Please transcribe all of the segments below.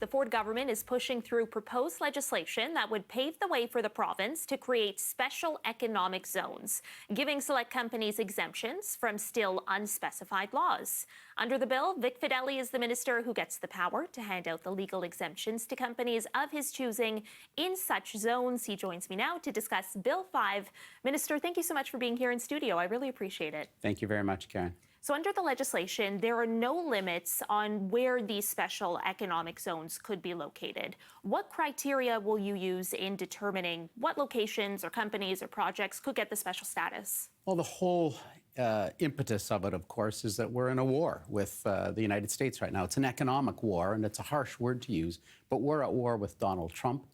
The Ford government is pushing through proposed legislation that would pave the way for the province to create special economic zones, giving select companies exemptions from still unspecified laws. Under the bill, Vic Fedeli is the minister who gets the power to hand out the legal exemptions to companies of his choosing in such zones. He joins me now to discuss Bill 5. Minister, thank you so much for being here in studio. I really appreciate it. Thank you very much, Caryn. So under the legislation, there are no limits on where these special economic zones could be located. What criteria will you use in determining what locations or companies or projects could get the special status? Well, the whole impetus of it, of course, is that we're in a war with the United States right now. It's an economic war, and it's a harsh word to use, but we're at war with Donald Trump.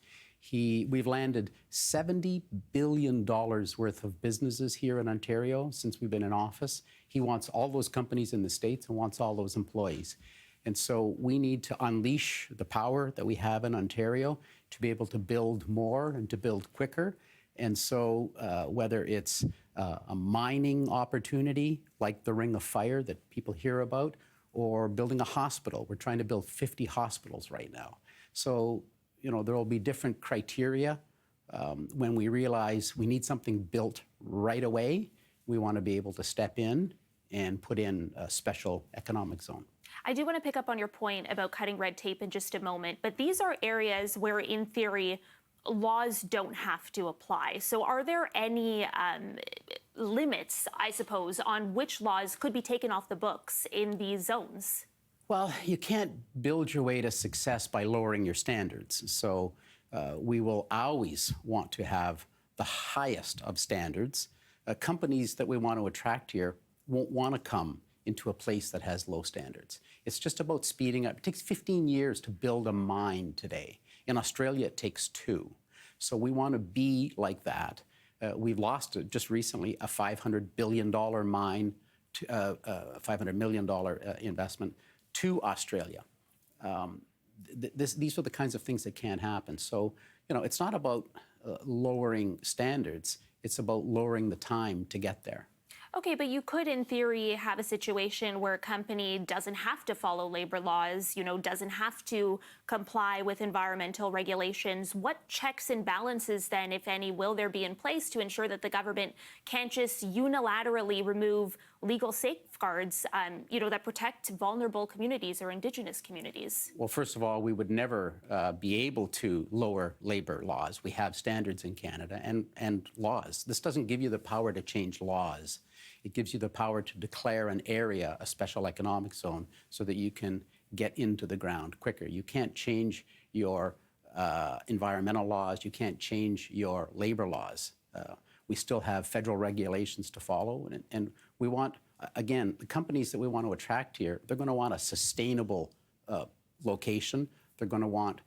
We've landed $70 billion worth of businesses here in Ontario since we've been in office. He wants all those companies in the States and wants all those employees. And so we need to unleash the power that we have in Ontario to be able to build more and to build quicker. And so whether it's a mining opportunity like the Ring of Fire that people hear about, or building a hospital. We're trying to build 50 hospitals right now. So there will be different criteria. When we realize we need something built right away, we want to be able to step in and put in a special economic zone. I do want to pick up on your point about cutting red tape in just a moment, but these are areas where, in theory, laws don't have to apply. So are there any limits, I suppose, on which laws could be taken off the books in these zones? Well, you can't build your way to success by lowering your standards. So we will always want to have the highest of standards. Companies that we want to attract here won't want to come into a place that has low standards. It's just about speeding up. It takes 15 years to build a mine today. In Australia, it takes 2. So we want to be like that. We've lost just recently a $500 billion mine, $500 million investment to Australia. These are the kinds of things that can happen. So, it's not about lowering standards. It's about lowering the time to get there. Okay, but you could, in theory, have a situation where a company doesn't have to follow labor laws, doesn't have to comply with environmental regulations. What checks and balances, then, if any, will there be in place to ensure that the government can't just unilaterally remove legal safeguards, that protect vulnerable communities or Indigenous communities? Well, first of all, we would never be able to lower labor laws. We have standards in Canada and laws. This doesn't give you the power to change laws. It gives you the power to declare an area a special economic zone so that you can get into the ground quicker. You can't change your environmental laws. You can't change your labor laws. We still have federal regulations to follow. And we want, again, the companies that we want to attract here, they're going to want a sustainable location. They're going to want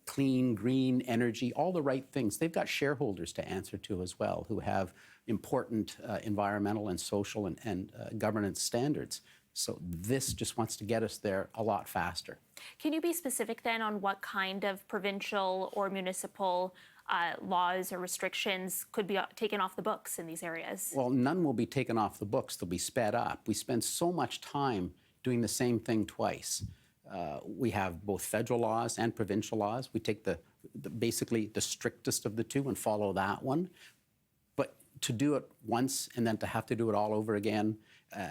clean, green energy, all the right things. They've got shareholders to answer to as well who have important environmental and social and governance standards. So this just wants to get us there a lot faster. Can you be specific then on what kind of provincial or municipal laws or restrictions could be taken off the books in these areas? Well, none will be taken off the books. They'll be sped up. We spend so much time doing the same thing twice. We have both federal laws and provincial laws. We take basically the strictest of the two and follow that one. But to do it once and then to have to do it all over again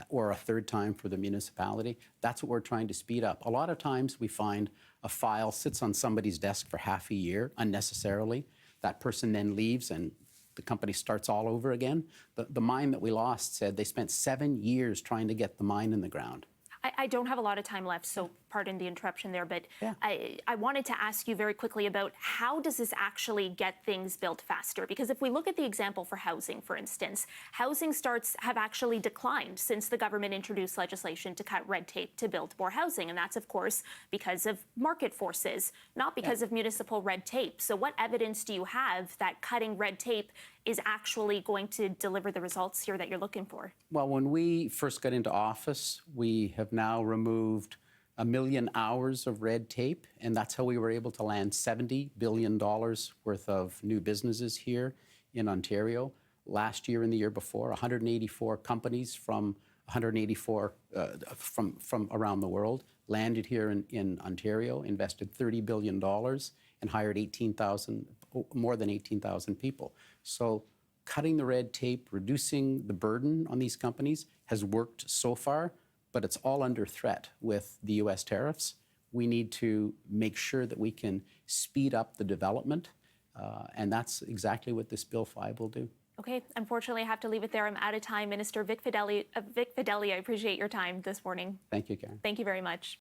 or a third time for the municipality, that's what we're trying to speed up. A lot of times we find a file sits on somebody's desk for half a year unnecessarily. That person then leaves and the company starts all over again. The mine that we lost said they spent 7 years trying to get the mine in the ground. I don't have a lot of time left, so pardon the interruption there, but yeah. I wanted to ask you very quickly about how does this actually get things built faster? Because if we look at the example for housing, for instance, housing starts have actually declined since the government introduced legislation to cut red tape to build more housing. And that's, of course, because of market forces, not because of municipal red tape. So what evidence do you have that cutting red tape is actually going to deliver the results here that you're looking for? Well, when we first got into office, we have now removed 1 million hours of red tape, and that's how we were able to land $70 billion worth of new businesses here in Ontario. Last year and the year before, 184 companies from 184 from around the world landed here in Ontario, invested $30 billion, and hired more than 18,000 people. So cutting the red tape, reducing the burden on these companies has worked so far, but it's all under threat with the US tariffs. We need to make sure that we can speed up the development, and that's exactly what this Bill 5 will do. Okay, unfortunately, I have to leave it there. I'm out of time. Minister Vic Fedeli, I appreciate your time this morning. Thank you, Caryn. Thank you very much.